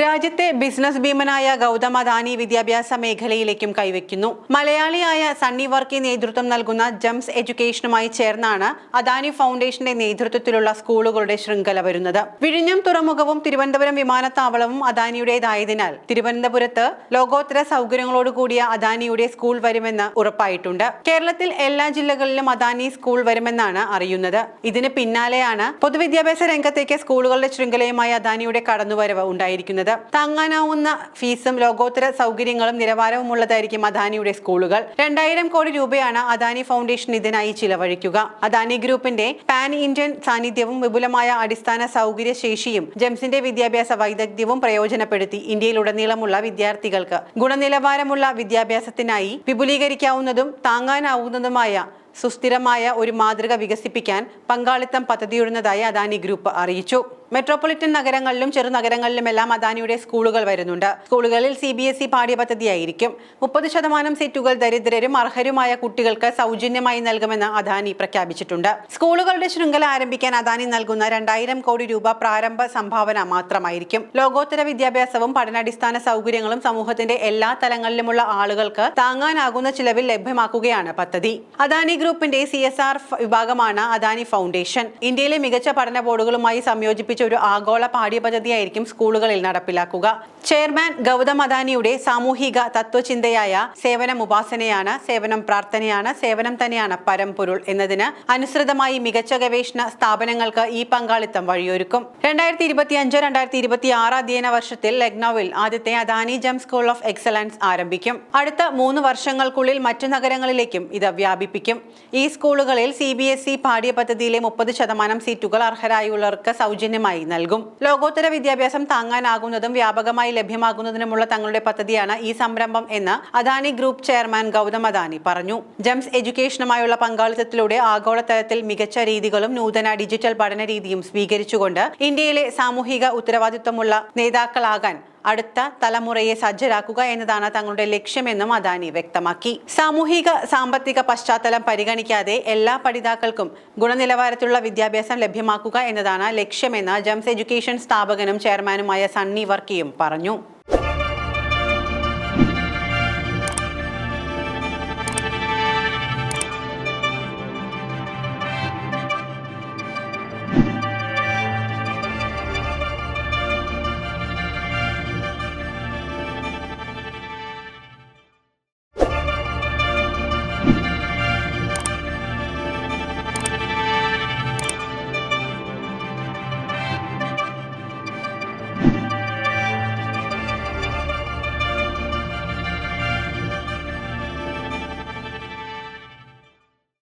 രാജ്യത്തെ ബിസിനസ് ഭീമനായ ഗൗതം അദാനി വിദ്യാഭ്യാസ മേഖലയിലേക്കും കൈവയ്ക്കുന്നു. മലയാളിയായ സണ്ണി വർക്കി നേതൃത്വം നൽകുന്ന ജംസ് എഡ്യൂക്കേഷനുമായി ചേർന്നാണ് അദാനി ഫൗണ്ടേഷന്റെ നേതൃത്വത്തിലുള്ള സ്കൂളുകളുടെ ശൃംഖല വരുന്നത്. വിഴിഞ്ഞം തുറമുഖവും തിരുവനന്തപുരം വിമാനത്താവളവും അദാനിയുടേതായതിനാൽ തിരുവനന്തപുരത്ത് ലോകോത്തര സൗകര്യങ്ങളോടുകൂടിയ അദാനിയുടെ സ്കൂൾ വരുമെന്ന് ഉറപ്പായിട്ടുണ്ട്. കേരളത്തിൽ എല്ലാ ജില്ലകളിലും അദാനി സ്കൂൾ വരുമെന്നാണ് അറിയുന്നത്. ഇതിന് പിന്നാലെയാണ് പൊതുവിദ്യാഭ്യാസ രംഗത്തേക്ക് സ്കൂളുകളുടെ ശൃംഖലയുമായി അദാനിയുടെ കടന്നുവരവ് ഉണ്ടായിരിക്കുന്നത്. താങ്ങാനാവുന്ന ഫീസും ലോകോത്തര സൗകര്യങ്ങളും നിലവാരവുമുള്ളതായിരിക്കും അദാനിയുടെ സ്കൂളുകൾ. 2000 കോടി രൂപയാണ് അദാനി ഫൗണ്ടേഷൻ ഇതിനായി ചിലവഴിക്കുക. അദാനി ഗ്രൂപ്പിന്റെ പാൻ ഇന്ത്യൻ സാന്നിധ്യവും വിപുലമായ അടിസ്ഥാന സൗകര്യ ശേഷിയും ജംസിന്റെ വിദ്യാഭ്യാസ വൈദഗ്ധ്യവും പ്രയോജനപ്പെടുത്തി ഇന്ത്യയിലുടനീളമുള്ള വിദ്യാർത്ഥികൾക്ക് ഗുണനിലവാരമുള്ള വിദ്യാഭ്യാസത്തിനായി വിപുലീകരിക്കാവുന്നതും താങ്ങാനാവുന്നതുമായ സുസ്ഥിരമായ ഒരു മാതൃക വികസിപ്പിക്കാൻ പങ്കാളിത്തം പദ്ധതിയിടുന്നതായി അദാനി ഗ്രൂപ്പ് അറിയിച്ചു. മെട്രോപൊളിറ്റൻ നഗരങ്ങളിലും ചെറുനഗരങ്ങളിലുമെല്ലാം അദാനിയുടെ സ്കൂളുകൾ വരുന്നുണ്ട്. സ്കൂളുകളിൽ CBSE പാഠ്യപദ്ധതിയായിരിക്കും. 30% സീറ്റുകൾ ദരിദ്രരും അർഹരുമായ കുട്ടികൾക്ക് സൗജന്യമായി നൽകുമെന്ന് അദാനി പ്രഖ്യാപിച്ചിട്ടുണ്ട്. സ്കൂളുകളുടെ ശൃംഖല ആരംഭിക്കാൻ അദാനി നൽകുന്ന 2000 കോടി രൂപ പ്രാരംഭ സംഭാവന മാത്രമായിരിക്കും. ലോകോത്തര വിദ്യാഭ്യാസവും പഠനാടിസ്ഥാന സൗകര്യങ്ങളും സമൂഹത്തിന്റെ എല്ലാ തലങ്ങളിലുമുള്ള ആളുകൾക്ക് താങ്ങാനാകുന്ന ചിലവിൽ ലഭ്യമാക്കുകയാണ് പദ്ധതി. അദാനി ഗ്രൂപ്പിന്റെ CSR വിഭാഗമാണ് അദാനി ഫൗണ്ടേഷൻ. ഇന്ത്യയിലെ മികച്ച പഠന ബോർഡുകളുമായി സംയോജിപ്പിച്ച ഒരു ആഗോള പാഠ്യപദ്ധതിയായിരിക്കും സ്കൂളുകളിൽ നടപ്പിലാക്കുക. ചെയർമാൻ ഗൗതം അദാനിയുടെ സാമൂഹിക തത്വചിന്തയായ സേവനം ഉപാസനയാണ്, സേവനം പ്രാർത്ഥനയാണ്, സേവനം തന്നെയാണ് പരമ്പൊരുൾ എന്നതിന് അനുസൃതമായി മികച്ച ഗവേഷണ സ്ഥാപനങ്ങൾക്ക് ഈ പങ്കാളിത്തം വഴിയൊരുക്കും. 2025-2026 അധ്യയന വർഷത്തിൽ ലക്നൌവിൽ ആദ്യത്തെ അദാനി ജം സ്കൂൾ ഓഫ് എക്സലൻസ് ആരംഭിക്കും. അടുത്ത 3 വർഷങ്ങൾക്കുള്ളിൽ മറ്റു നഗരങ്ങളിലേക്കും ഇത് വ്യാപിപ്പിക്കും. ഈ സ്കൂളുകളിൽ CBSE പാഠ്യപദ്ധതിയിലെ 30% സീറ്റുകൾ അർഹരായുള്ളവർക്ക് സൗജന്യമായി നൽകും. ലോകോത്തര വിദ്യാഭ്യാസം താങ്ങാനാകുന്നതും വ്യാപകമായി ലഭ്യമാകുന്നതിനുമുള്ള തങ്ങളുടെ പദ്ധതിയാണ് ഈ സംരംഭം എന്ന് അദാനി ഗ്രൂപ്പ് ചെയർമാൻ ഗൗതം അദാനി പറഞ്ഞു. ജംസ് എഡ്യൂക്കേഷനുമായുള്ള പങ്കാളിത്തത്തിലൂടെ ആഗോളതലത്തിൽ മികച്ച രീതികളും നൂതന ഡിജിറ്റൽ പഠന രീതിയും സ്വീകരിച്ചുകൊണ്ട് ഇന്ത്യയിലെ സാമൂഹിക ഉത്തരവാദിത്വമുള്ള നേതാക്കളാകാൻ അടുത്ത തലമുറയെ സജ്ജരാക്കുക എന്നതാണ് തങ്ങളുടെ ലക്ഷ്യമെന്നും അദാനി വ്യക്തമാക്കി. സാമൂഹിക സാമ്പത്തിക പശ്ചാത്തലം പരിഗണിക്കാതെ എല്ലാ പഠിതാക്കൾക്കും ഗുണനിലവാരത്തിലുള്ള വിദ്യാഭ്യാസം ലഭ്യമാക്കുക എന്നതാണ് ലക്ഷ്യമെന്ന് ജംസ് എഡ്യൂക്കേഷൻ സ്ഥാപകനും ചെയർമാനുമായ സണ്ണി വർക്കിയും പറഞ്ഞു.